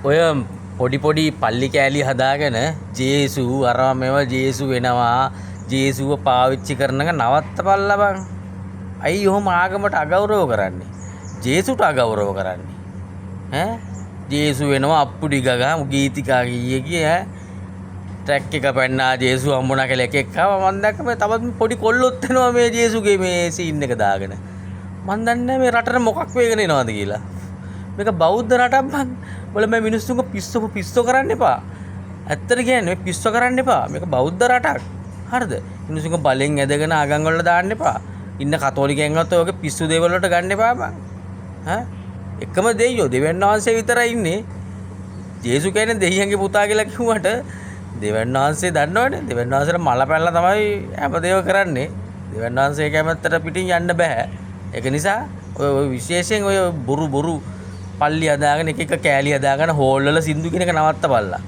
ඔය පොඩි පොඩි පල්ලි කෑලි හදාගෙන ජේසු අරවා මේවා ජේසු වෙනවා ජේසුව පාවිච්චි කරන එක නවත්තපල්ලා බං. අයි ඔහොම ආගමට අගෞරව කරන්නේ. ජේසුට අගෞරව කරන්නේ. ජේසු වෙනවා අප්පුඩි ගගා ගීතිකා ගියේ ඈ ට්‍රැක් එක පැන්නා ජේසු හම්බුණා කියලා එකෙක් ආවා මම දැක්ක මේ තවත් පොඩි කොල්ලොත් එනවා මේ ජේසුගේ මේ සීන් එක දාගෙන. මම දන්නේ මේ රටට මොකක් වෙගෙන එනවද කියලා. මේක බෞද්ධ රටක් බං. වල මේ මිනිස්සුන්ව පිස්සෝ කරන්න එපා. ඇත්තට කියන්නේ මේ පිස්සෝ කරන්න එපා. මේක බෞද්ධ රටක්. හරිද? මිනිස්සුන්ව බලෙන් ඇදගෙන ආගම් වල දාන්න එපා. ඉන්න කතෝලිකයන්වත් ඔයගේ පිස්සු දේවල් වලට ගන්න එපා බං. එකම දෙයියෝ දෙවියන් වහන්සේ විතරයි ඉන්නේ. ජේසු කියන්නේ දෙයියන්ගේ පුතා කියලා කිව්වට දෙවියන් වහන්සේ දන්නවනේ. දෙවියන් වහන්සේට මල පැනලා තමයි හැමදේම කරන්නේ. දෙවියන් වහන්සේ කැමැත්තට පිටින් යන්න බෑ. ඒක නිසා ඔය විශේෂයෙන් ඔය බොරු පල්ලි හදාගෙන එක කෑලි හදාගෙන හෝල් වල සින්දු කියන එක නවත්තපල්ලා.